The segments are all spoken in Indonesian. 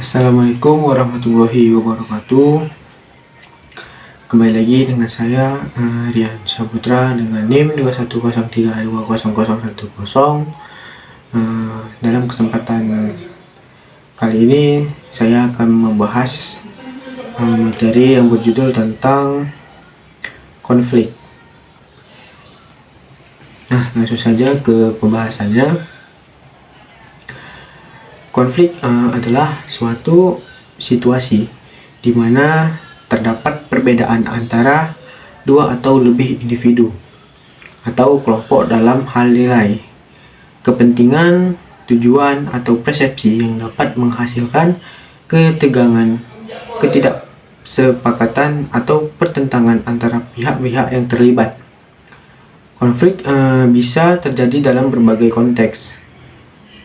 Assalamualaikum warahmatullahi wabarakatuh. Kembali lagi dengan saya Rian Saputra dengan NIM 210320010. Dalam kesempatan kali ini saya akan membahas materi yang berjudul tentang konflik. Nah, langsung saja ke pembahasannya. Konflik adalah suatu situasi di mana terdapat perbedaan antara dua atau lebih individu atau kelompok dalam hal nilai, kepentingan, tujuan, atau persepsi yang dapat menghasilkan ketegangan, ketidaksepakatan, atau pertentangan antara pihak-pihak yang terlibat. Konflik bisa terjadi dalam berbagai konteks,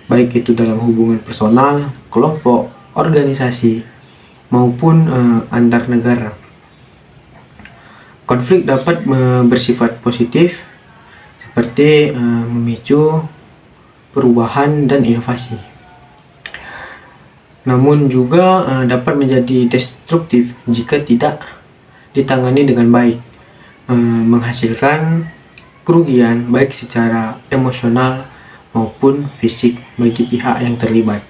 baik itu dalam hubungan personal, kelompok, organisasi, maupun antar negara. Konflik dapat bersifat positif, seperti memicu perubahan dan inovasi. Namun juga dapat menjadi destruktif jika tidak ditangani dengan baik, menghasilkan kerugian baik secara emosional maupun fisik bagi pihak yang terlibat.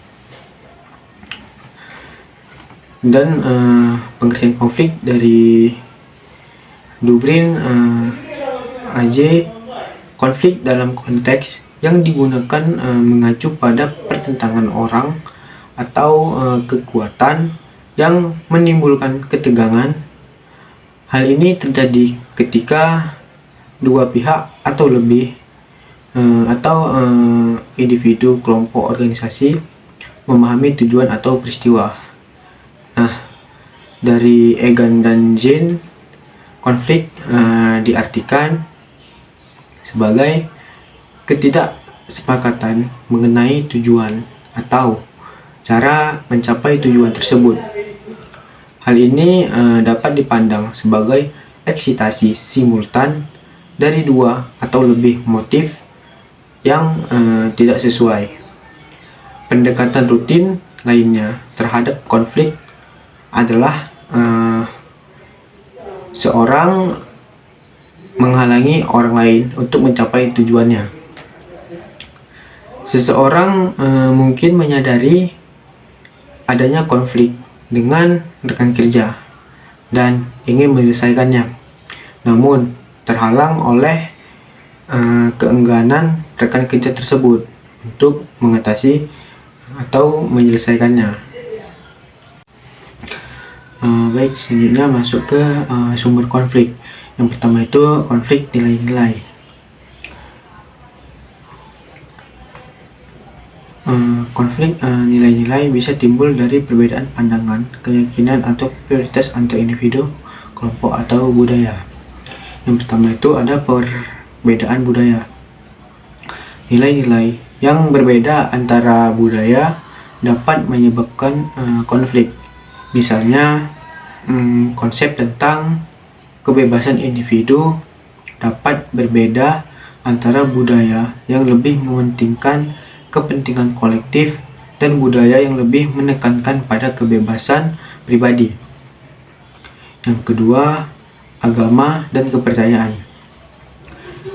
Dan pengertian konflik dari Dublin AJ, konflik dalam konteks yang digunakan mengacu pada pertentangan orang atau kekuatan yang menimbulkan ketegangan. Hal ini terjadi ketika dua pihak atau lebih individu, kelompok, organisasi memahami tujuan atau peristiwa. Nah, dari Egan dan Jane, konflik diartikan sebagai ketidaksepakatan mengenai tujuan atau cara mencapai tujuan tersebut. Hal ini dapat dipandang sebagai eksitasi simultan dari dua atau lebih motif yang tidak sesuai. Pendekatan rutin lainnya terhadap konflik adalah seorang menghalangi orang lain untuk mencapai tujuannya. Seseorang mungkin menyadari adanya konflik dengan rekan kerja dan ingin menyelesaikannya, namun terhalang oleh keengganan rekan kerja tersebut untuk mengatasi atau menyelesaikannya. Baik, selanjutnya masuk ke sumber konflik. Yang pertama itu konflik nilai-nilai. Konflik nilai-nilai bisa timbul dari perbedaan pandangan, keyakinan, atau prioritas antar individu, kelompok, atau budaya. Yang pertama itu ada perbedaan budaya. Nilai-nilai yang berbeda antara budaya dapat menyebabkan konflik. Misalnya, konsep tentang kebebasan individu dapat berbeda antara budaya yang lebih mementingkan kepentingan kolektif dan budaya yang lebih menekankan pada kebebasan pribadi. Yang kedua, agama dan kepercayaan.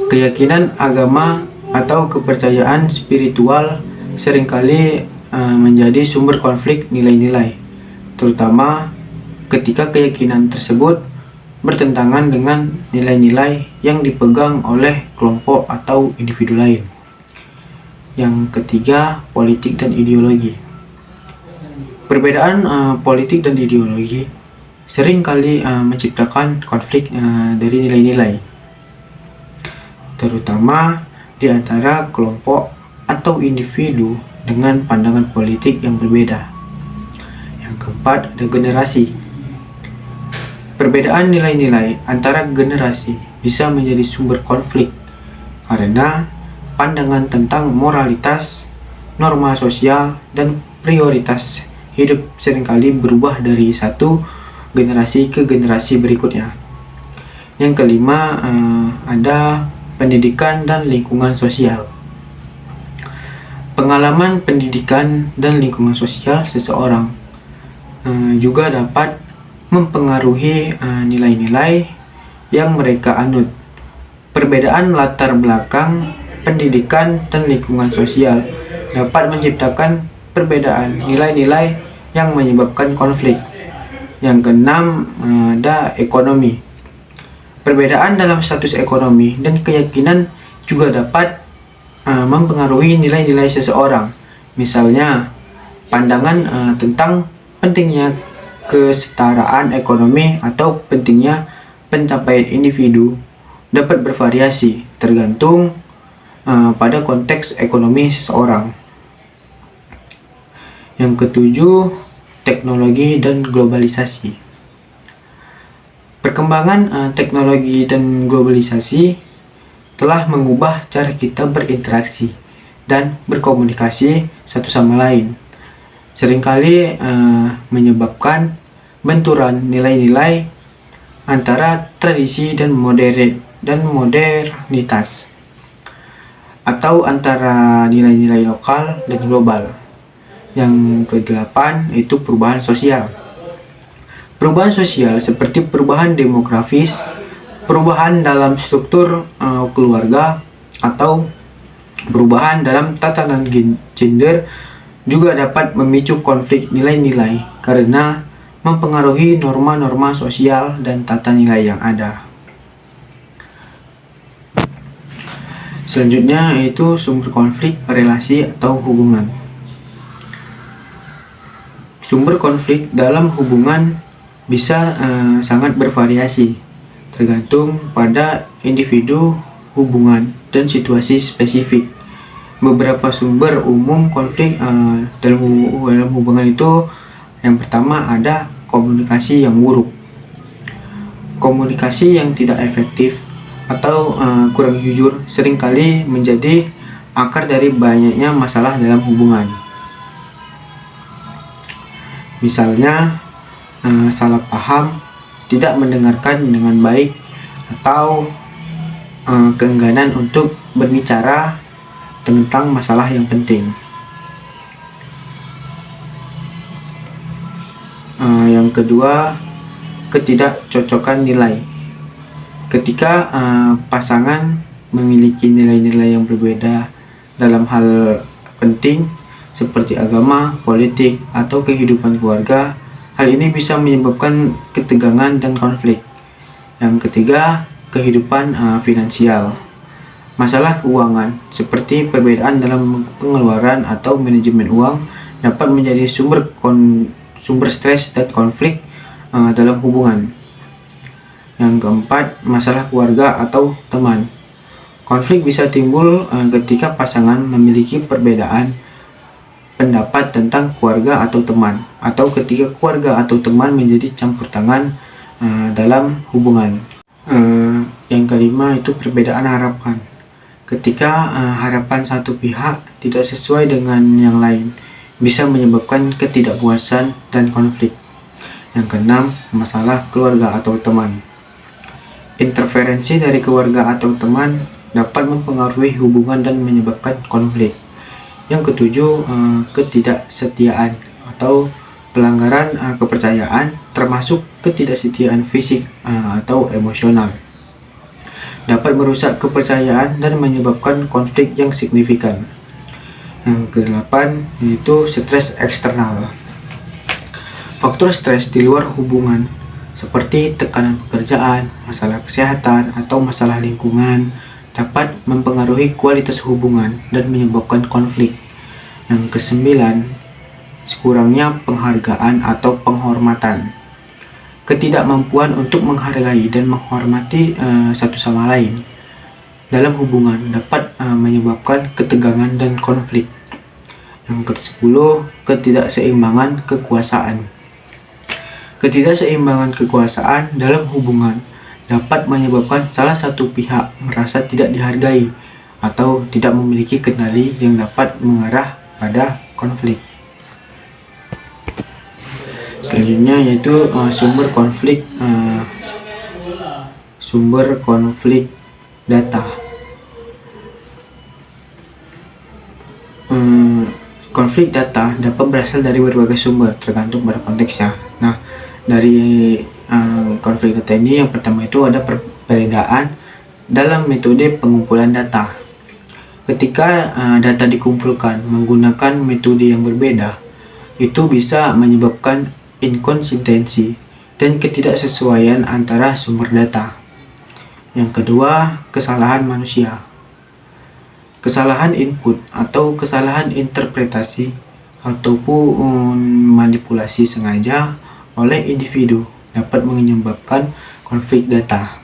Keyakinan agama atau kepercayaan spiritual seringkali menjadi sumber konflik nilai-nilai, terutama ketika keyakinan tersebut bertentangan dengan nilai-nilai yang dipegang oleh kelompok atau individu lain. Yang ketiga, politik dan ideologi. Perbedaan politik dan ideologi seringkali menciptakan konflik dari nilai-nilai, terutama di antara kelompok atau individu dengan pandangan politik yang berbeda. Yang keempat, ada generasi. Perbedaan nilai-nilai antara generasi bisa menjadi sumber konflik karena pandangan tentang moralitas, norma sosial, dan prioritas hidup seringkali berubah dari satu generasi ke generasi berikutnya. Yang kelima, ada pendidikan dan lingkungan sosial. Pengalaman pendidikan dan lingkungan sosial seseorang juga dapat mempengaruhi nilai-nilai yang mereka anut. Perbedaan latar belakang, pendidikan, dan lingkungan sosial dapat menciptakan perbedaan nilai-nilai yang menyebabkan konflik. Yang keenam, ada ekonomi. Perbedaan dalam status ekonomi dan keyakinan juga dapat mempengaruhi nilai-nilai seseorang. Misalnya, pandangan tentang pentingnya kesetaraan ekonomi atau pentingnya pencapaian individu dapat bervariasi tergantung pada konteks ekonomi seseorang. Yang ketujuh, teknologi dan globalisasi. Perkembangan teknologi dan globalisasi telah mengubah cara kita berinteraksi dan berkomunikasi satu sama lain. Seringkali menyebabkan benturan nilai-nilai antara tradisi dan modernitas, atau antara nilai-nilai lokal dan global. Yang kedelapan itu perubahan sosial. Perubahan sosial seperti perubahan demografis, perubahan dalam struktur keluarga, atau perubahan dalam tatanan gender juga dapat memicu konflik nilai-nilai karena mempengaruhi norma-norma sosial dan tata nilai yang ada. Selanjutnya yaitu sumber konflik, relasi, atau hubungan. Sumber konflik dalam hubungan bisa sangat bervariasi tergantung pada individu, hubungan, dan situasi spesifik. Beberapa sumber umum konflik dalam hubungan itu, yang pertama ada komunikasi yang buruk. Komunikasi yang tidak efektif atau kurang jujur seringkali menjadi akar dari banyaknya masalah dalam hubungan. Misalnya, salah paham, tidak mendengarkan dengan baik, atau keengganan untuk berbicara tentang masalah yang penting. Yang kedua, ketidakcocokan nilai. Ketika pasangan memiliki nilai-nilai yang berbeda dalam hal penting seperti agama, politik, atau kehidupan keluarga, hal ini bisa menyebabkan ketegangan dan konflik. Yang ketiga, kehidupan finansial. Masalah keuangan seperti perbedaan dalam pengeluaran atau manajemen uang dapat menjadi sumber stres dan konflik dalam hubungan. Yang keempat, masalah keluarga atau teman. Konflik bisa timbul ketika pasangan memiliki perbedaan pendapat tentang keluarga atau teman, atau ketika keluarga atau teman menjadi campur tangan dalam hubungan. Yang kelima itu perbedaan harapan. Ketika harapan satu pihak tidak sesuai dengan yang lain, bisa menyebabkan ketidakpuasan dan konflik. Yang keenam, masalah keluarga atau teman. Interferensi dari keluarga atau teman dapat mempengaruhi hubungan dan menyebabkan konflik. Yang ketujuh, ketidaksetiaan atau pelanggaran kepercayaan, termasuk ketidaksetiaan fisik atau emosional, dapat merusak kepercayaan dan menyebabkan konflik yang signifikan. Yang kedelapan yaitu stres eksternal. Faktor stres di luar hubungan seperti tekanan pekerjaan, masalah kesehatan, atau masalah lingkungan dapat mempengaruhi kualitas hubungan dan menyebabkan konflik. Yang kesembilan, kurangnya penghargaan atau penghormatan. Ketidakmampuan untuk menghargai dan menghormati satu sama lain dalam hubungan dapat menyebabkan ketegangan dan konflik. Yang ke-10, ketidakseimbangan kekuasaan. Ketidakseimbangan kekuasaan dalam hubungan dapat menyebabkan salah satu pihak merasa tidak dihargai atau tidak memiliki kendali yang dapat mengarah pada konflik. Selanjutnya yaitu sumber konflik data. konflik data dapat berasal dari berbagai sumber tergantung pada konteksnya. Nah, dari konflik data ini yang pertama itu ada perbedaan dalam metode pengumpulan data. Ketika data dikumpulkan menggunakan metode yang berbeda, itu bisa menyebabkan inkonsistensi dan ketidaksesuaian antara sumber data. Yang kedua, kesalahan manusia. Kesalahan input atau kesalahan interpretasi ataupun manipulasi sengaja oleh individu dapat menyebabkan konflik data.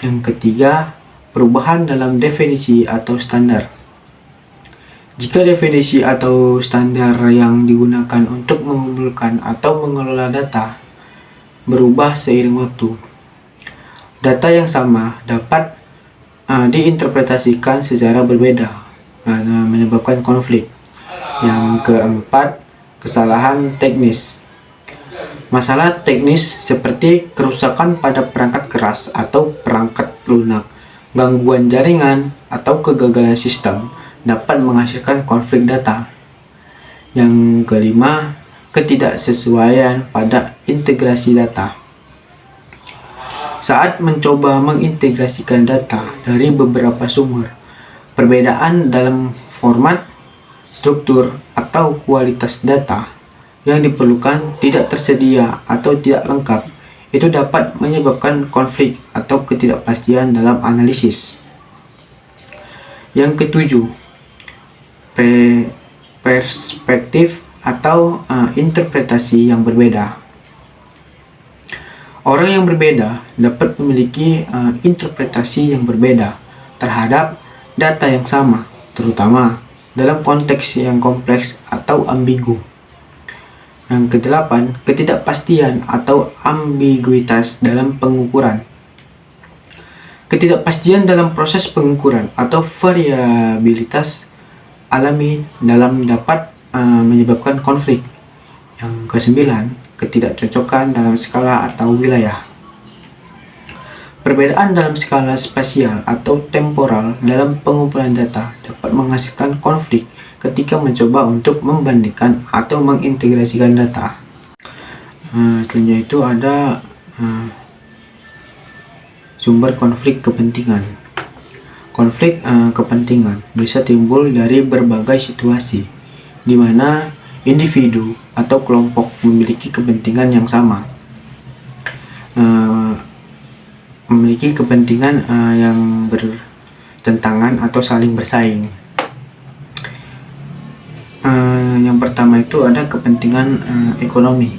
Yang ketiga, perubahan dalam definisi atau standar. Jika definisi atau standar yang digunakan untuk mengumpulkan atau mengelola data berubah seiring waktu, data yang sama dapat diinterpretasikan secara berbeda, menyebabkan konflik. Yang keempat, kesalahan teknis. Masalah teknis seperti kerusakan pada perangkat keras atau perangkat lunak, gangguan jaringan, atau kegagalan sistem dapat menghasilkan konflik data. Yang kelima, ketidaksesuaian pada integrasi data. Saat mencoba mengintegrasikan data dari beberapa sumber, perbedaan dalam format, struktur, atau kualitas data yang diperlukan tidak tersedia atau tidak lengkap, itu dapat menyebabkan konflik atau ketidakpastian dalam analisis. Yang ketujuh, perspektif atau interpretasi yang berbeda. Orang yang berbeda dapat memiliki interpretasi yang berbeda terhadap data yang sama, terutama dalam konteks yang kompleks atau ambigu. Yang kedelapan, ketidakpastian atau ambiguitas dalam pengukuran. Ketidakpastian dalam proses pengukuran atau variabilitas alami dalam dapat menyebabkan konflik. Yang kesembilan, ketidakcocokan dalam skala atau wilayah. Perbedaan dalam skala spasial atau temporal dalam pengumpulan data dapat menghasilkan konflik ketika mencoba untuk membandingkan atau mengintegrasikan data. Selanjutnya itu ada sumber konflik kepentingan. Konflik kepentingan bisa timbul dari berbagai situasi di mana individu atau kelompok memiliki kepentingan yang sama, memiliki kepentingan yang bertentangan atau saling bersaing. Yang pertama itu ada kepentingan ekonomi.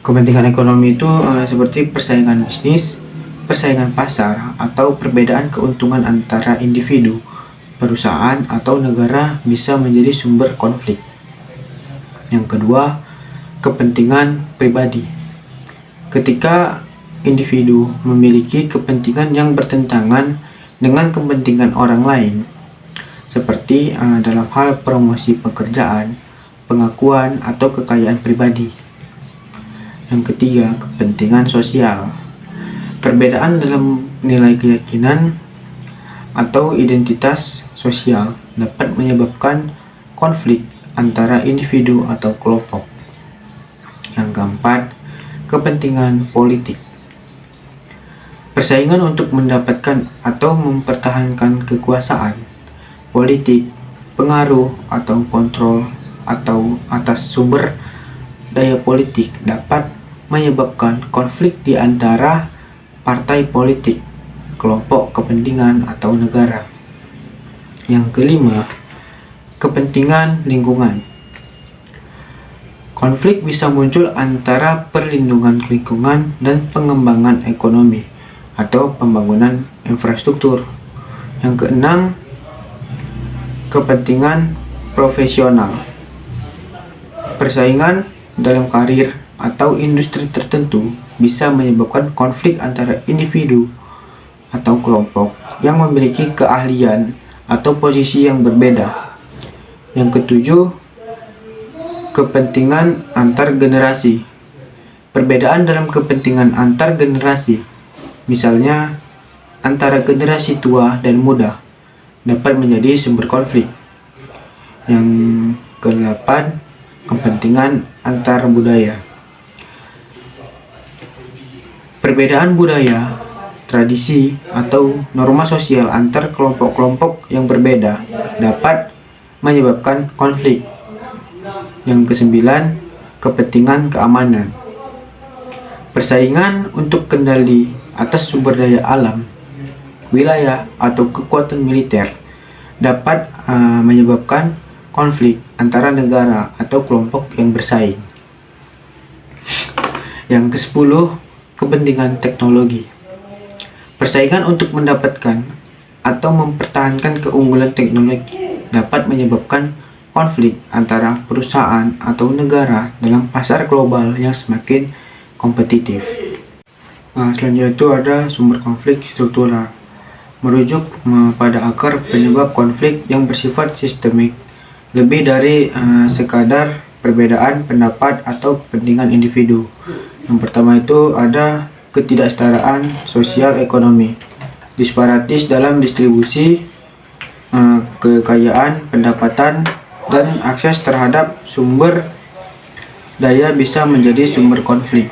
Kepentingan ekonomi itu seperti persaingan bisnis, persaingan pasar, atau perbedaan keuntungan antara individu, perusahaan, atau negara bisa menjadi sumber konflik. Yang kedua, kepentingan pribadi. Ketika individu memiliki kepentingan yang bertentangan dengan kepentingan orang lain, seperti dalam hal promosi pekerjaan, pengakuan, atau kekayaan pribadi. Yang ketiga, kepentingan sosial. Perbedaan dalam nilai keyakinan atau identitas sosial dapat menyebabkan konflik antara individu atau kelompok. Yang keempat, kepentingan politik. Persaingan untuk mendapatkan atau mempertahankan kekuasaan politik, pengaruh atau kontrol atau atas sumber daya politik dapat menyebabkan konflik di antara partai politik, kelompok kepentingan, atau negara. Yang kelima, kepentingan lingkungan. Konflik bisa muncul antara perlindungan lingkungan dan pengembangan ekonomi atau pembangunan infrastruktur. Yang keenam, kepentingan profesional. Persaingan dalam karir atau industri tertentu bisa menyebabkan konflik antara individu atau kelompok yang memiliki keahlian atau posisi yang berbeda. Yang ketujuh, kepentingan antar generasi. Perbedaan dalam kepentingan antar generasi, misalnya antara generasi tua dan muda, dapat menjadi sumber konflik. Yang kedelapan, kepentingan antar budaya. Perbedaan budaya, tradisi, atau norma sosial antar kelompok-kelompok yang berbeda dapat menyebabkan konflik. Yang kesembilan, kepentingan keamanan. Persaingan untuk kendali atas sumber daya alam, wilayah, atau kekuatan militer dapat menyebabkan konflik antara negara atau kelompok yang bersaing. Yang ke-10, kepentingan teknologi. Persaingan untuk mendapatkan atau mempertahankan keunggulan teknologi dapat menyebabkan konflik antara perusahaan atau negara dalam pasar global yang semakin kompetitif. Selanjutnya itu ada sumber konflik struktural, merujuk pada akar penyebab konflik yang bersifat sistemik, lebih dari sekadar perbedaan pendapat atau kepentingan individu. Yang pertama itu ada ketidaksetaraan sosial ekonomi, disparitas dalam distribusi kekayaan, pendapatan, dan akses terhadap sumber daya bisa menjadi sumber konflik.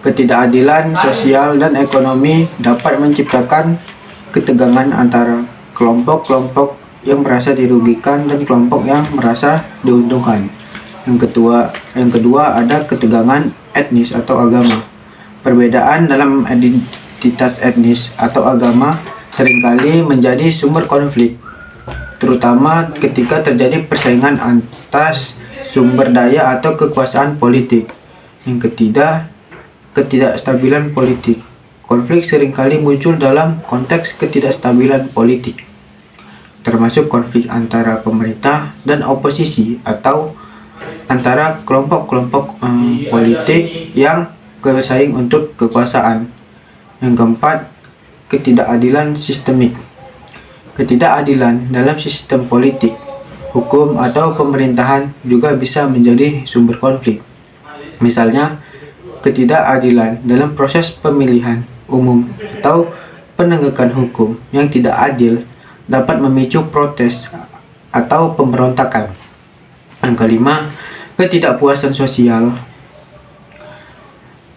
Ketidakadilan sosial dan ekonomi dapat menciptakan ketegangan antara kelompok-kelompok yang merasa dirugikan dan kelompok yang merasa diuntungkan. Yang kedua ada ketegangan etnis atau agama. Perbedaan dalam identitas etnis atau agama seringkali menjadi sumber konflik, terutama ketika terjadi persaingan atas sumber daya atau kekuasaan politik. Yang ketiga, ketidakstabilan politik. Konflik seringkali muncul dalam konteks ketidakstabilan politik, termasuk konflik antara pemerintah dan oposisi atau antara kelompok-kelompok politik yang bersaing untuk kekuasaan. Yang keempat, ketidakadilan sistemik. Ketidakadilan dalam sistem politik, hukum, atau pemerintahan juga bisa menjadi sumber konflik. Misalnya, ketidakadilan dalam proses pemilihan umum atau penegakan hukum yang tidak adil dapat memicu protes atau pemberontakan. Yang kelima, ketidakpuasan sosial.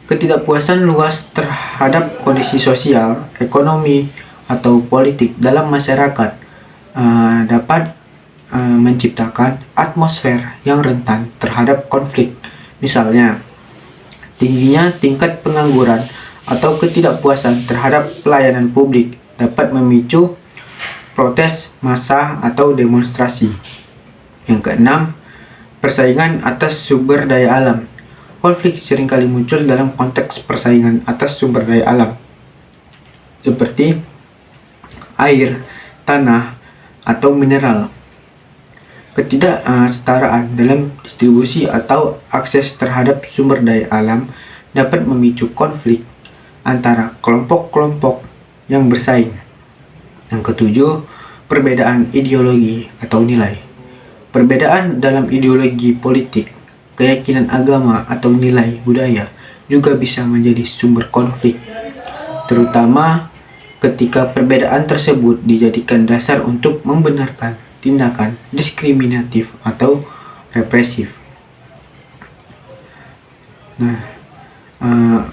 Ketidakpuasan luas terhadap kondisi sosial, ekonomi, atau politik dalam masyarakat dapat menciptakan atmosfer yang rentan terhadap konflik. Misalnya, tingginya tingkat pengangguran atau ketidakpuasan terhadap pelayanan publik dapat memicu protes massa atau demonstrasi. Yang keenam, persaingan atas sumber daya alam. Konflik seringkali muncul dalam konteks persaingan atas sumber daya alam, seperti air, tanah, atau mineral. Ketidaksetaraan dalam distribusi atau akses terhadap sumber daya alam dapat memicu konflik antara kelompok-kelompok yang bersaing. Yang ketujuh, perbedaan ideologi atau nilai. Perbedaan dalam ideologi politik, keyakinan agama, atau nilai budaya juga bisa menjadi sumber konflik, terutama ketika perbedaan tersebut dijadikan dasar untuk membenarkan tindakan diskriminatif atau represif.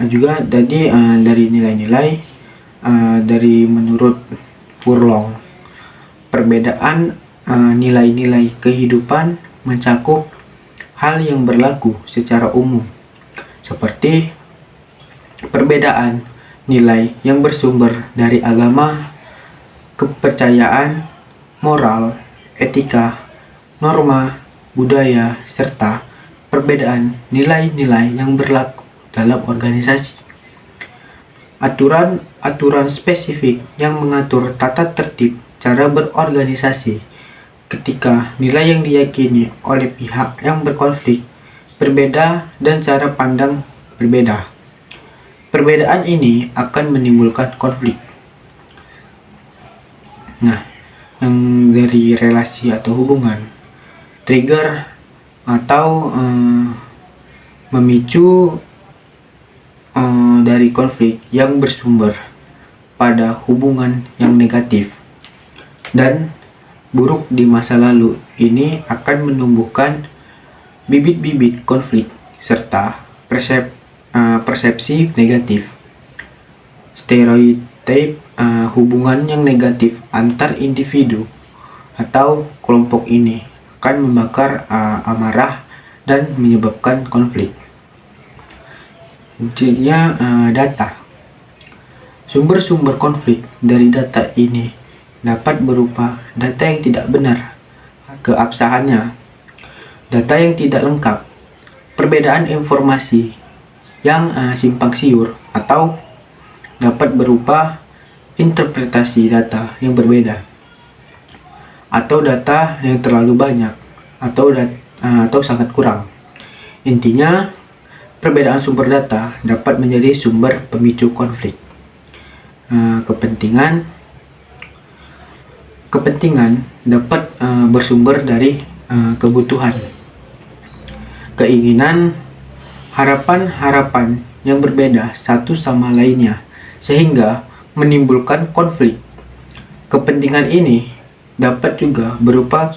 Juga tadi dari nilai-nilai dari menurut Furlong, perbedaan nilai-nilai kehidupan mencakup hal yang berlaku secara umum, seperti perbedaan nilai yang bersumber dari agama, kepercayaan, moral, etika, norma, budaya, serta perbedaan nilai-nilai yang berlaku dalam organisasi. Aturan spesifik yang mengatur tata tertib cara berorganisasi ketika nilai yang diyakini oleh pihak yang berkonflik berbeda dan cara pandang berbeda. Perbedaan ini akan menimbulkan konflik. Yang dari relasi atau hubungan, trigger atau memicu dari konflik yang bersumber pada hubungan yang negatif. dan buruk di masa lalu ini akan menumbuhkan bibit-bibit konflik serta persepsi negatif. Stereotip hubungan yang negatif antar individu atau kelompok ini akan membakar amarah dan menyebabkan konflik. Intinya, data. Sumber-sumber konflik dari data ini dapat berupa data yang tidak benar, keabsahannya, data yang tidak lengkap, perbedaan informasi yang simpang siur, atau dapat berupa interpretasi data yang berbeda, atau data yang terlalu banyak, atau sangat kurang. Intinya, perbedaan sumber data dapat menjadi sumber pemicu konflik. Kepentingan dapat bersumber dari kebutuhan, keinginan, harapan-harapan yang berbeda satu sama lainnya, sehingga menimbulkan konflik. Kepentingan ini dapat juga berupa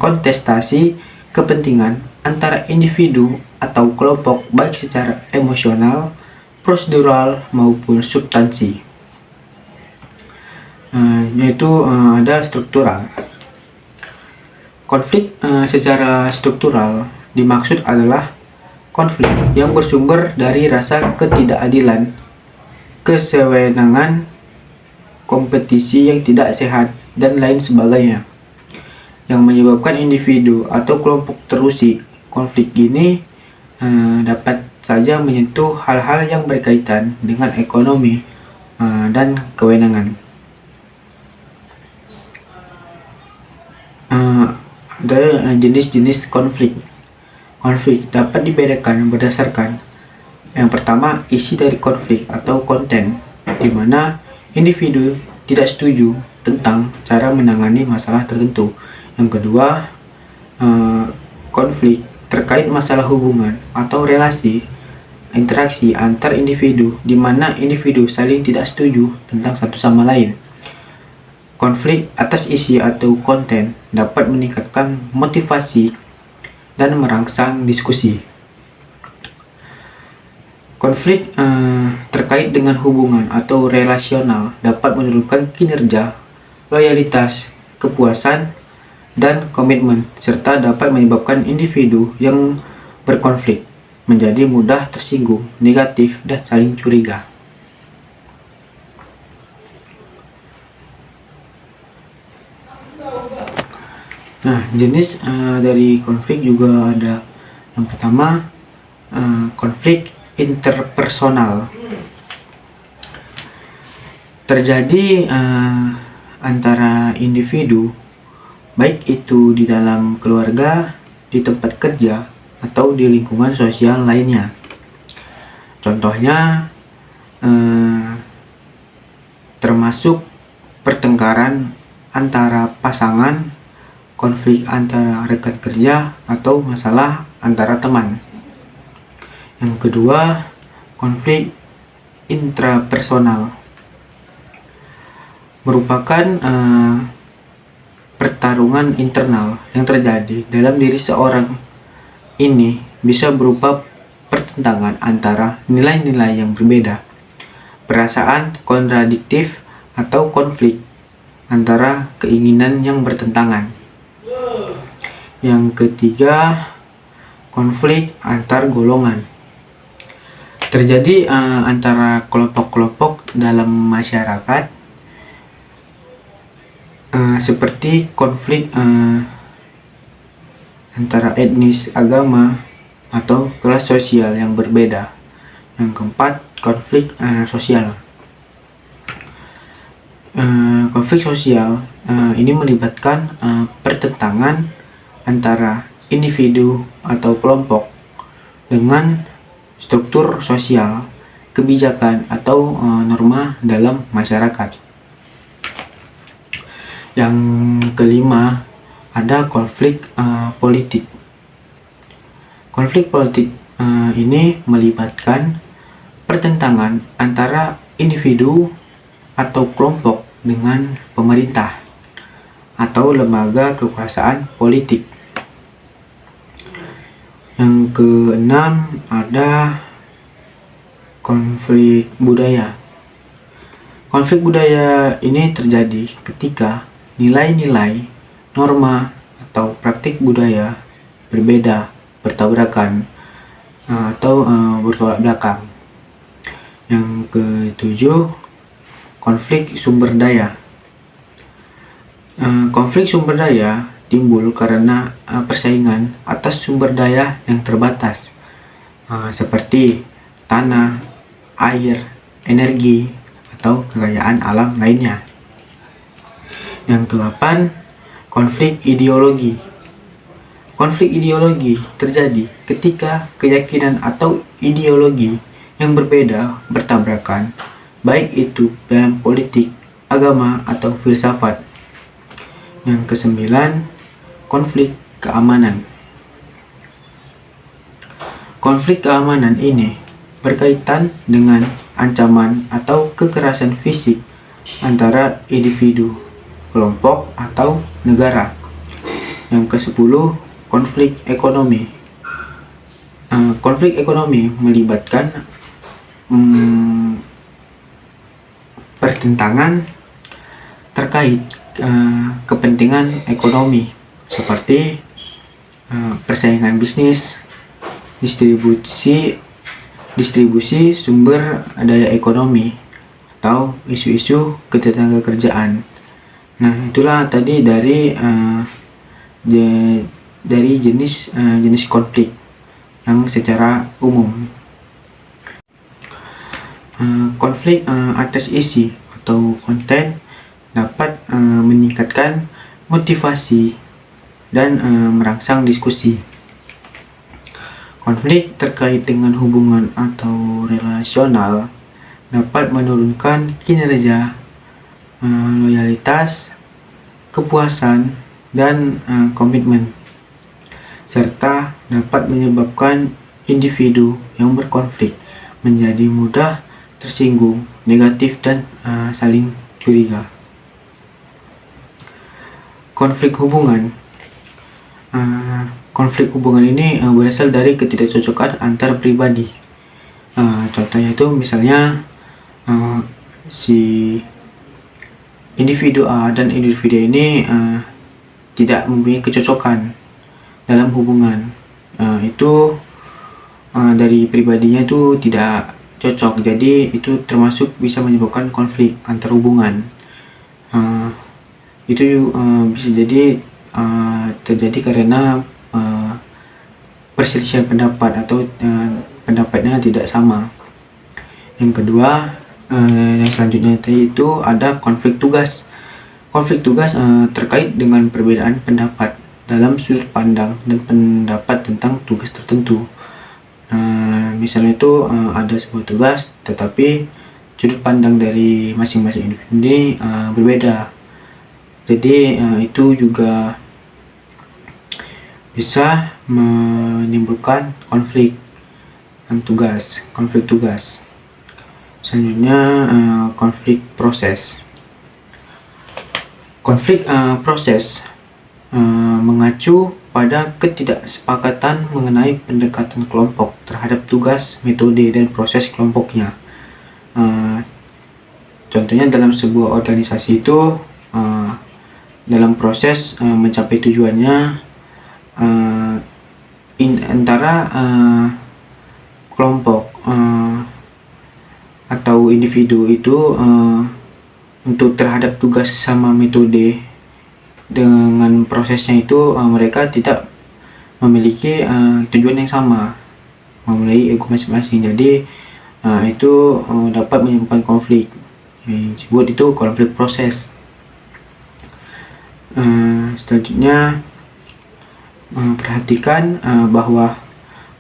kontestasi kepentingan antara individu atau kelompok, baik secara emosional, prosedural, maupun substansi. Yaitu ada struktural. Konflik secara struktural dimaksud adalah konflik yang bersumber dari rasa ketidakadilan, kesewenangan, kompetisi yang tidak sehat, dan lain sebagainya, yang menyebabkan individu atau kelompok terusik. Konflik ini dapat saja menyentuh hal-hal yang berkaitan dengan ekonomi dan kewenangan. Ada jenis-jenis konflik. Konflik dapat dibedakan berdasarkan yang pertama, isi dari konflik atau konten, di mana individu tidak setuju tentang cara menangani masalah tertentu. Yang kedua, konflik terkait masalah hubungan atau relasi interaksi antar individu, di mana individu saling tidak setuju tentang satu sama lain. Konflik atas isi atau konten dapat meningkatkan motivasi dan merangsang diskusi. Konflik terkait dengan hubungan atau relasional dapat menurunkan kinerja, loyalitas, kepuasan, dan komitmen, serta dapat menyebabkan individu yang berkonflik menjadi mudah tersinggung, negatif, dan saling curiga. Nah, jenis dari konflik juga ada. Yang pertama, konflik interpersonal. Terjadi antara individu, baik itu di dalam keluarga, di tempat kerja, atau di lingkungan sosial lainnya. Contohnya termasuk pertengkaran antara pasangan, konflik antara rekan kerja, atau masalah antara teman. Yang kedua, konflik intrapersonal merupakan pertarungan internal yang terjadi dalam diri seorang. Ini bisa berupa pertentangan antara nilai-nilai yang berbeda, perasaan kontradiktif, atau konflik antara keinginan yang bertentangan. Yang ketiga, konflik antar golongan. Terjadi antara kelompok-kelompok dalam masyarakat, seperti konflik antara etnis, agama, atau kelas sosial yang berbeda. Yang keempat, konflik sosial. Konflik sosial ini melibatkan pertentangan antara individu atau kelompok dengan struktur sosial, kebijakan, atau norma dalam masyarakat. Yang kelima, ada konflik politik. Konflik politik ini melibatkan pertentangan antara individu atau kelompok dengan pemerintah. atau lembaga kekuasaan politik. Yang keenam ada konflik budaya. Konflik budaya ini terjadi ketika nilai-nilai, norma, atau praktik budaya berbeda, bertabrakan, atau bertolak belakang. Yang ketujuh, konflik sumber daya. Konflik sumber daya timbul karena persaingan atas sumber daya yang terbatas, seperti tanah, air, energi, atau kekayaan alam lainnya. Yang kedelapan, konflik ideologi. Konflik ideologi terjadi ketika keyakinan atau ideologi yang berbeda bertabrakan, baik itu dalam politik, agama, atau filsafat. Yang kesembilan, konflik keamanan. Konflik keamanan ini berkaitan dengan ancaman atau kekerasan fisik antara individu, kelompok, atau negara. Yang kesepuluh, konflik ekonomi. Konflik ekonomi melibatkan pertentangan terkait kepentingan ekonomi seperti persaingan bisnis, distribusi sumber daya ekonomi, atau isu-isu ketenagakerjaan. Nah, itulah tadi dari jenis konflik yang secara umum. Konflik atas isi atau konten dapat meningkatkan motivasi dan merangsang diskusi. Konflik terkait dengan hubungan atau relasional dapat menurunkan kinerja, loyalitas, kepuasan, dan komitmen, serta dapat menyebabkan individu yang berkonflik menjadi mudah tersinggung, negatif, dan saling curiga. Konflik hubungan. Konflik hubungan ini berasal dari ketidakcocokan antar pribadi. Contohnya itu misalnya si individu A dan individu ini tidak mempunyai kecocokan dalam hubungan. Itu dari pribadinya itu tidak cocok, jadi itu termasuk bisa menyebabkan konflik antar hubungan. Itu bisa jadi terjadi karena perselisihan pendapat atau pendapatnya tidak sama. Yang kedua, yang selanjutnya tadi itu ada konflik tugas. Konflik tugas terkait dengan perbedaan pendapat dalam sudut pandang dan pendapat tentang tugas tertentu. Misalnya itu ada sebuah tugas, tetapi sudut pandang dari masing-masing individu ini berbeda. Jadi itu juga bisa menimbulkan konflik tugas. Selanjutnya konflik proses. Konflik proses mengacu pada ketidaksepakatan mengenai pendekatan kelompok terhadap tugas, metode, dan proses kelompoknya. Contohnya dalam sebuah organisasi itu dalam proses mencapai tujuannya antara kelompok atau individu itu untuk terhadap tugas sama metode dengan prosesnya itu mereka tidak memiliki tujuan yang sama, memiliki ego masing-masing. Jadi itu dapat menyebabkan konflik. Yang disebut itu konflik proses. Selanjutnya perhatikan bahwa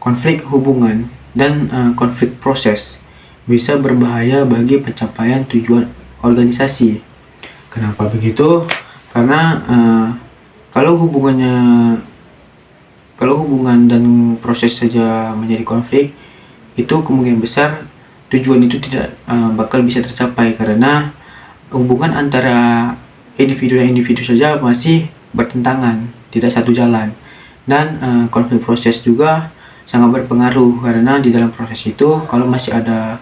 konflik hubungan dan konflik proses bisa berbahaya bagi pencapaian tujuan organisasi. Kenapa begitu? Karena kalau hubungan dan proses saja menjadi konflik, itu kemungkinan besar tujuan itu tidak bakal bisa tercapai, karena hubungan antara individu dan individu saja masih bertentangan, tidak satu jalan. Dan konflik proses juga sangat berpengaruh, karena di dalam proses itu kalau masih ada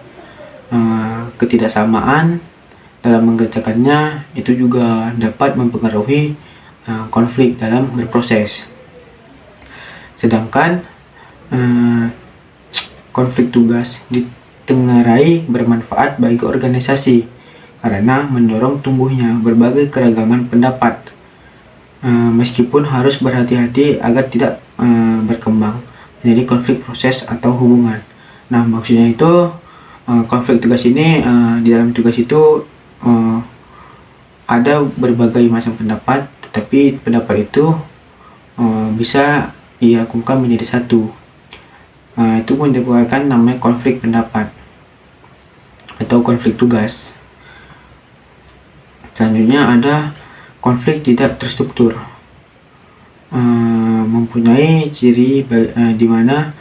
ketidaksamaan dalam mengerjakannya, itu juga dapat mempengaruhi konflik dalam berproses. Sedangkan konflik tugas ditengarai bermanfaat bagi organisasi karena mendorong tumbuhnya berbagai keragaman pendapat, meskipun harus berhati-hati agar tidak berkembang menjadi konflik proses atau hubungan. Nah, maksudnya itu konflik tugas ini, di dalam tugas itu ada berbagai macam pendapat, tetapi pendapat itu bisa dirangkumkan menjadi satu. Itu menyebabkan namanya konflik pendapat atau konflik tugas. Selanjutnya ada konflik tidak terstruktur, mempunyai ciri di mana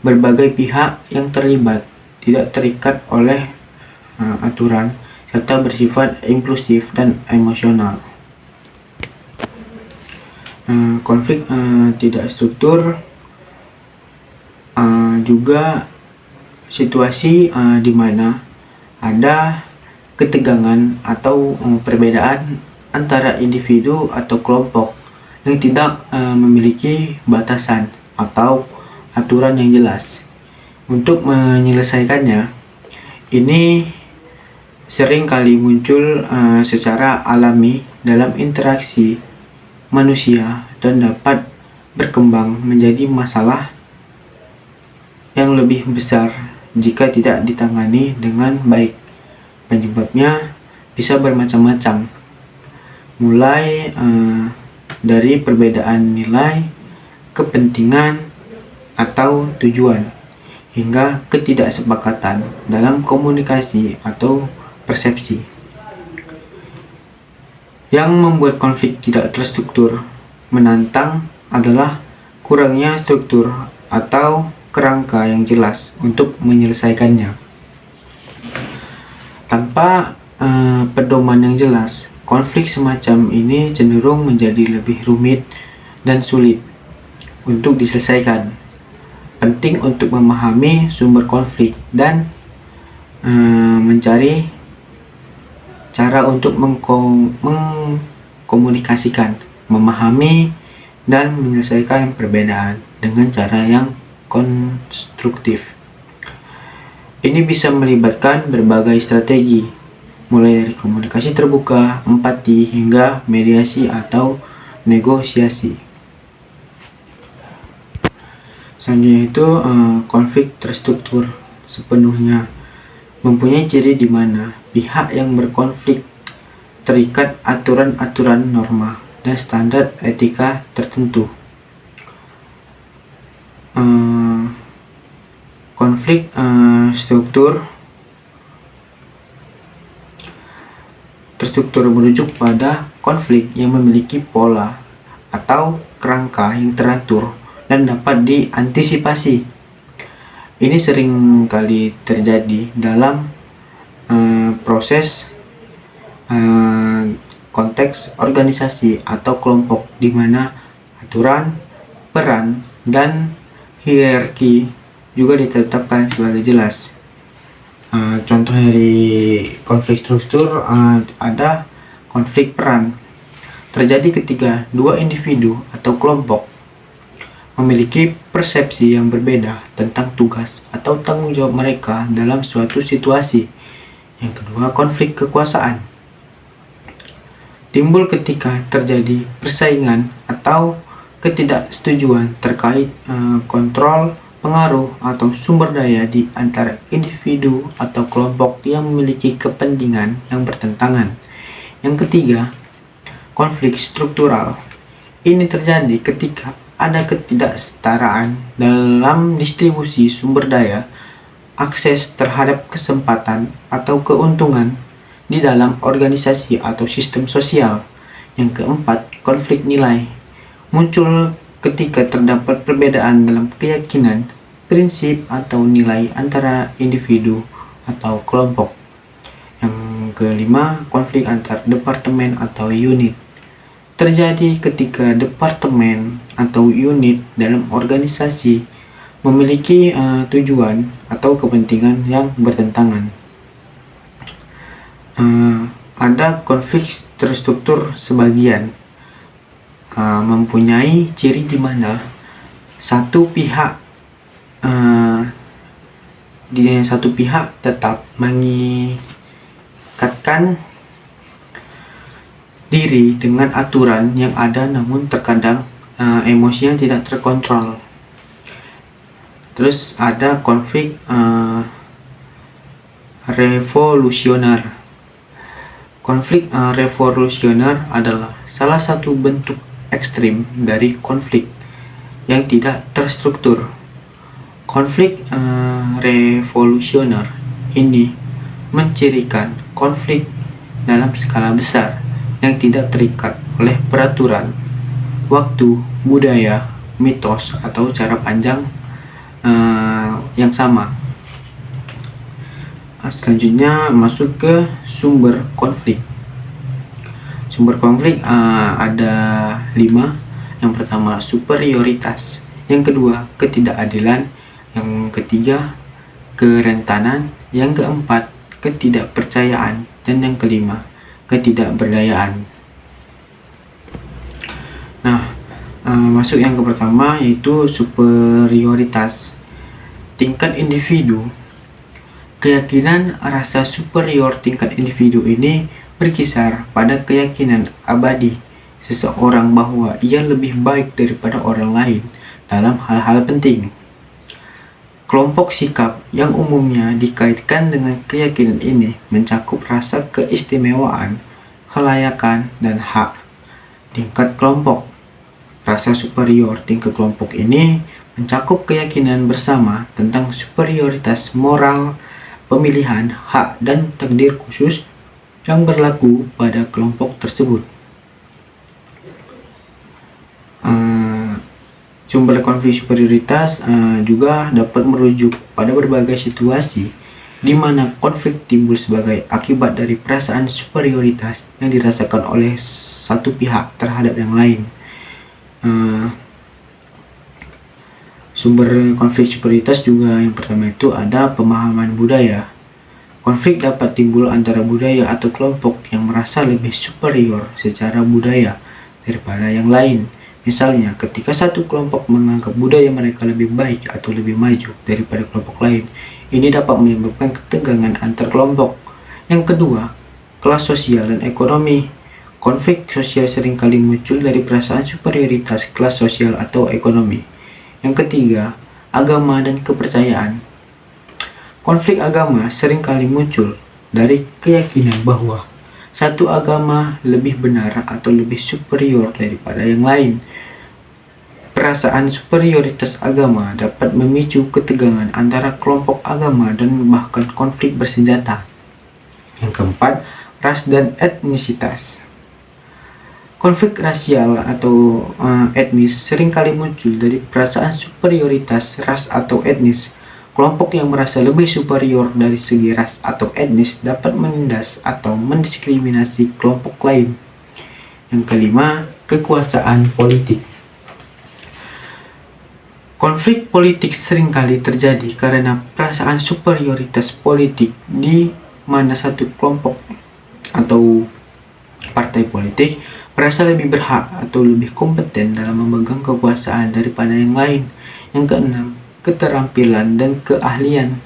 berbagai pihak yang terlibat tidak terikat oleh aturan serta bersifat impulsif dan emosional. Konflik tidak struktur juga situasi di mana ada ketegangan atau perbedaan antara individu atau kelompok yang tidak memiliki batasan atau aturan yang jelas. Untuk menyelesaikannya, ini sering kali muncul secara alami dalam interaksi manusia dan dapat berkembang menjadi masalah yang lebih besar jika tidak ditangani dengan baik. Penyebabnya bisa bermacam-macam, mulai dari perbedaan nilai, kepentingan, atau tujuan, hingga ketidaksepakatan dalam komunikasi atau persepsi. Yang membuat konflik tidak terstruktur menantang adalah kurangnya struktur atau kerangka yang jelas untuk menyelesaikannya. Tanpa pedoman yang jelas, konflik semacam ini cenderung menjadi lebih rumit dan sulit untuk diselesaikan. Penting untuk memahami sumber konflik dan mencari cara untuk mengkomunikasikan, memahami, dan menyelesaikan perbedaan dengan cara yang konstruktif. Ini bisa melibatkan berbagai strategi, mulai dari komunikasi terbuka, empati, hingga mediasi atau negosiasi. Selanjutnya itu konflik terstruktur sepenuhnya mempunyai ciri di mana pihak yang berkonflik terikat aturan-aturan norma dan standar etika tertentu. Konflik terstruktur merujuk pada konflik yang memiliki pola atau kerangka yang teratur dan dapat diantisipasi. Ini sering kali terjadi dalam proses konteks organisasi atau kelompok di mana aturan, peran, dan hierarki juga ditetapkan sebagai jelas. Contoh dari konflik struktur ada konflik peran. Terjadi ketika dua individu atau kelompok memiliki persepsi yang berbeda tentang tugas atau tanggung jawab mereka dalam suatu situasi. Yang kedua, konflik kekuasaan. Timbul ketika terjadi persaingan atau ketidaksetujuan terkait kontrol, pengaruh, atau sumber daya di antara individu atau kelompok yang memiliki kepentingan yang bertentangan. Yang ketiga, konflik struktural. Ini terjadi ketika ada ketidaksetaraan dalam distribusi sumber daya, akses terhadap kesempatan atau keuntungan di dalam organisasi atau sistem sosial. Yang keempat, konflik nilai. Muncul ketika terdapat perbedaan dalam keyakinan, prinsip, atau nilai antara individu atau kelompok. Yang kelima, konflik antar departemen atau unit. Terjadi ketika departemen atau unit dalam organisasi memiliki tujuan atau kepentingan yang bertentangan. Ada konflik terstruktur sebagian mempunyai ciri di mana satu pihak tetap mengikatkan diri dengan aturan yang ada, namun terkadang emosinya tidak terkontrol. Terus ada konflik revolusioner. Konflik revolusioner adalah salah satu bentuk ekstrim dari konflik yang tidak terstruktur. Konflik revolusioner ini mencirikan konflik dalam skala besar yang tidak terikat oleh peraturan, waktu, budaya, mitos, atau cara pandang yang sama. Selanjutnya masuk ke sumber konflik. Sumber konflik ada 5. Yang pertama, superioritas. Yang kedua, ketidakadilan. Yang ketiga, kerentanan. Yang keempat, ketidakpercayaan. Dan yang kelima, ketidakberdayaan. Nah, masuk yang pertama, yaitu superioritas. Tingkat individu. Keyakinan rasa superior tingkat individu ini berkisar pada keyakinan abadi seseorang bahwa ia lebih baik daripada orang lain dalam hal-hal penting. Kelompok sikap yang umumnya dikaitkan dengan keyakinan ini mencakup rasa keistimewaan, kelayakan, dan hak. Tingkat kelompok. Rasa superior tingkat kelompok ini mencakup keyakinan bersama tentang superioritas moral, pemilihan, hak, dan takdir khusus yang berlaku pada kelompok tersebut. Sumber konflik superioritas juga dapat merujuk pada berbagai situasi di mana konflik timbul sebagai akibat dari perasaan superioritas yang dirasakan oleh satu pihak terhadap yang lain. Sumber konflik superioritas juga yang pertama itu ada pemahaman budaya. Konflik dapat timbul antara budaya atau kelompok yang merasa lebih superior secara budaya daripada yang lain. Misalnya, ketika satu kelompok menganggap budaya mereka lebih baik atau lebih maju daripada kelompok lain, ini dapat menyebabkan ketegangan antar kelompok. Yang kedua, kelas sosial dan ekonomi. Konflik sosial seringkali muncul dari perasaan superioritas kelas sosial atau ekonomi. Yang ketiga, agama dan kepercayaan. Konflik agama seringkali muncul dari keyakinan bahwa satu agama lebih benar atau lebih superior daripada yang lain. Perasaan superioritas agama dapat memicu ketegangan antara kelompok agama dan bahkan konflik bersenjata. Yang keempat, ras dan etnisitas. Konflik rasial atau etnis seringkali muncul dari perasaan superioritas ras atau etnis. Kelompok yang merasa lebih superior dari segi ras atau etnis dapat menindas atau mendiskriminasi kelompok lain. Yang kelima, kekuasaan politik. Konflik politik seringkali terjadi karena perasaan superioritas politik di mana satu kelompok atau partai politik merasa lebih berhak atau lebih kompeten dalam memegang kekuasaan daripada yang lain. Yang keenam, keterampilan dan keahlian.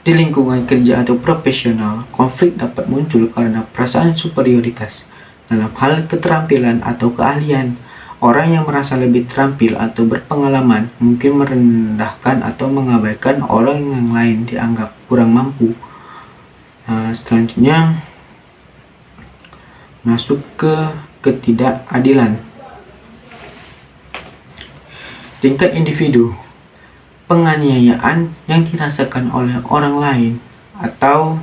Di lingkungan kerja atau profesional, konflik dapat muncul karena perasaan superioritas dalam hal keterampilan atau keahlian. Orang yang merasa lebih terampil atau berpengalaman mungkin merendahkan atau mengabaikan orang yang lain dianggap kurang mampu. Selanjutnya masuk ke ketidakadilan. Tingkat individu. Penganiayaan yang dirasakan oleh orang lain atau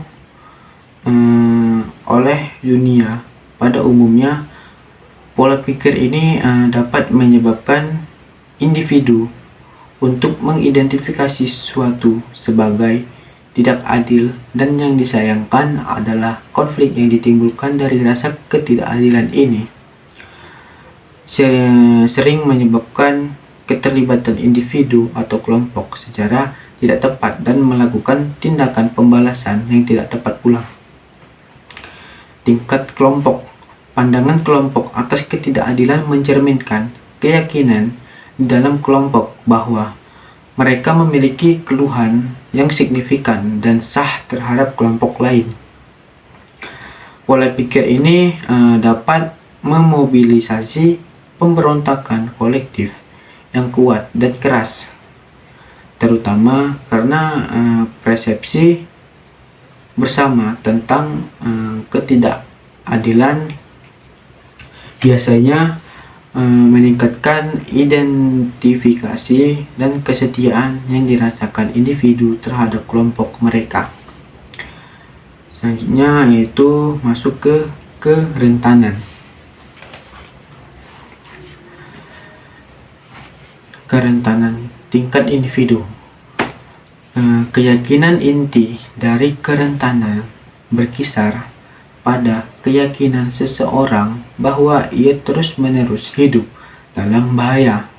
oleh dunia pada umumnya. Pola pikir ini dapat menyebabkan individu untuk mengidentifikasi sesuatu sebagai tidak adil, dan yang disayangkan adalah konflik yang ditimbulkan dari rasa ketidakadilan ini sering menyebabkan keterlibatan individu atau kelompok secara tidak tepat dan melakukan tindakan pembalasan yang tidak tepat pula. Tingkat kelompok. Pandangan kelompok atas ketidakadilan mencerminkan keyakinan di dalam kelompok bahwa mereka memiliki keluhan yang signifikan dan sah terhadap kelompok lain. Pola pikir ini dapat memobilisasi pemberontakan kolektif yang kuat dan keras, terutama karena persepsi bersama tentang ketidakadilan biasanya meningkatkan identifikasi dan kesetiaan yang dirasakan individu terhadap kelompok mereka. Selanjutnya yaitu masuk ke kerentanan. Kerentanan tingkat individu. Keyakinan inti dari kerentanan berkisar pada keyakinan seseorang bahwa ia terus-menerus hidup dalam bahaya.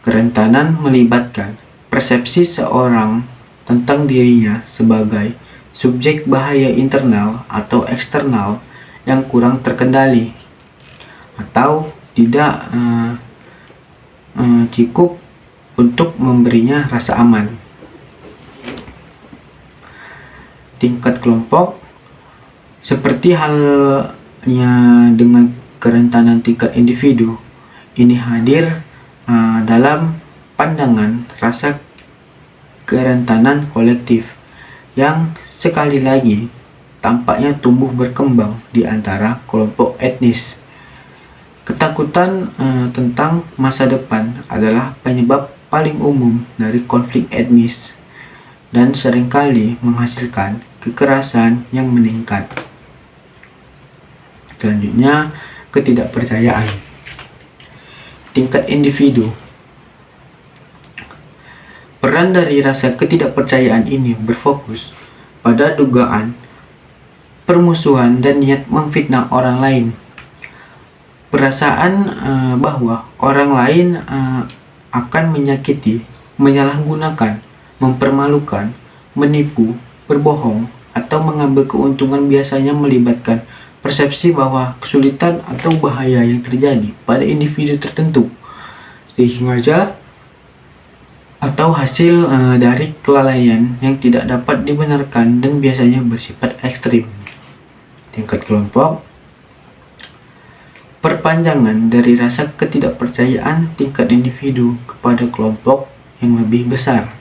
Kerentanan melibatkan persepsi seorang tentang dirinya sebagai subjek bahaya internal atau eksternal yang kurang terkendali atau tidak cukup untuk memberinya rasa aman. Tingkat kelompok. Seperti halnya dengan kerentanan tingkat individu, ini hadir dalam pandangan rasa kerentanan kolektif yang sekali lagi tampaknya tumbuh berkembang di antara kelompok etnis. Ketakutan tentang masa depan adalah penyebab paling umum dari konflik etnis dan seringkali menghasilkan kekerasan yang meningkat. Selanjutnya, ketidakpercayaan. Tingkat individu. Peran dari rasa ketidakpercayaan ini berfokus pada dugaan, permusuhan, dan niat memfitnah orang lain. Perasaan bahwa orang lain akan menyakiti, menyalahgunakan, mempermalukan, menipu, berbohong, atau mengambil keuntungan biasanya melibatkan persepsi bahwa kesulitan atau bahaya yang terjadi pada individu tertentu sehingga atau hasil dari kelalaian yang tidak dapat dibenarkan dan biasanya bersifat ekstrim. Tingkat kelompok. Perpanjangan dari rasa ketidakpercayaan tingkat individu kepada kelompok yang lebih besar.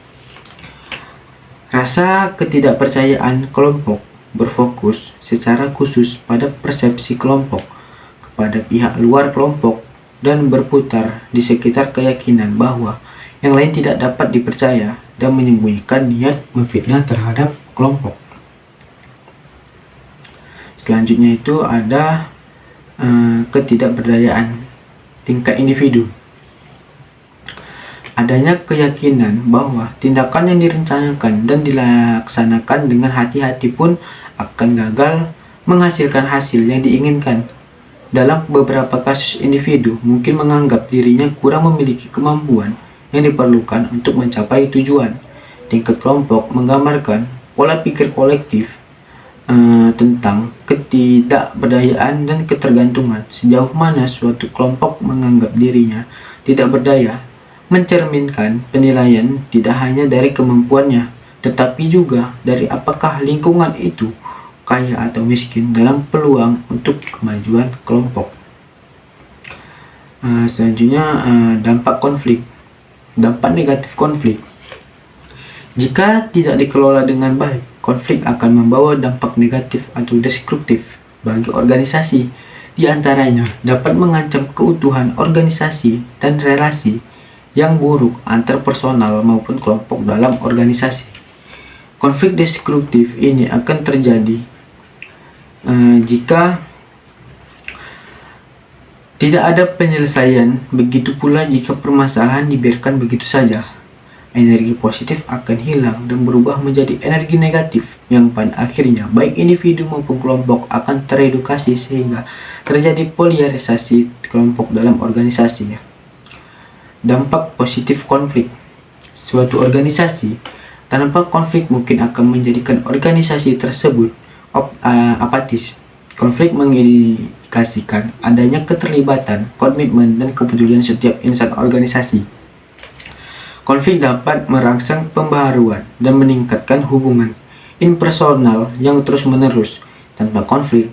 Rasa ketidakpercayaan kelompok berfokus secara khusus pada persepsi kelompok kepada pihak luar kelompok dan berputar di sekitar keyakinan bahwa yang lain tidak dapat dipercaya dan menyembunyikan niat memfitnah terhadap kelompok. Selanjutnya itu ada ketidakberdayaan tingkat individu. Adanya keyakinan bahwa tindakan yang direncanakan dan dilaksanakan dengan hati-hati pun akan gagal menghasilkan hasil yang diinginkan. Dalam beberapa kasus, individu mungkin menganggap dirinya kurang memiliki kemampuan yang diperlukan untuk mencapai tujuan. Tingkat kelompok menggambarkan pola pikir kolektif tentang ketidakberdayaan dan ketergantungan. Sejauh mana suatu kelompok menganggap dirinya tidak berdaya mencerminkan penilaian tidak hanya dari kemampuannya, tetapi juga dari apakah lingkungan itu kaya atau miskin dalam peluang untuk kemajuan kelompok. Selanjutnya dampak konflik. Dampak negatif konflik. Jika tidak dikelola dengan baik, konflik akan membawa dampak negatif atau destruktif bagi organisasi. Di antaranya dapat mengancam keutuhan organisasi dan relasi yang buruk antar personal maupun kelompok dalam organisasi. Konflik destruktif ini akan terjadi jika tidak ada penyelesaian, begitu pula jika permasalahan dibiarkan begitu saja. energi positif akan hilang dan berubah menjadi energi negatif yang pada akhirnya baik individu maupun kelompok akan teredukasi sehingga terjadi polarisasi kelompok dalam organisasi. Dampak positif konflik. Suatu organisasi tanpa konflik mungkin akan menjadikan organisasi tersebut apatis. Konflik mengindikasikan adanya keterlibatan, komitmen, dan kepedulian setiap insan organisasi. Konflik dapat merangsang pembaharuan dan meningkatkan hubungan impersonal yang terus-menerus. Tanpa konflik,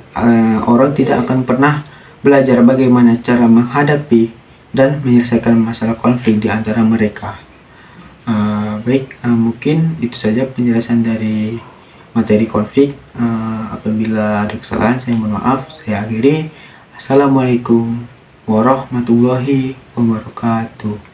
orang tidak akan pernah belajar bagaimana cara menghadapi dan menyelesaikan masalah konflik di antara mereka. Mungkin itu saja penjelasan dari materi konflik. Apabila ada kesalahan, saya mohon maaf. Saya akhiri. Assalamualaikum warahmatullahi wabarakatuh.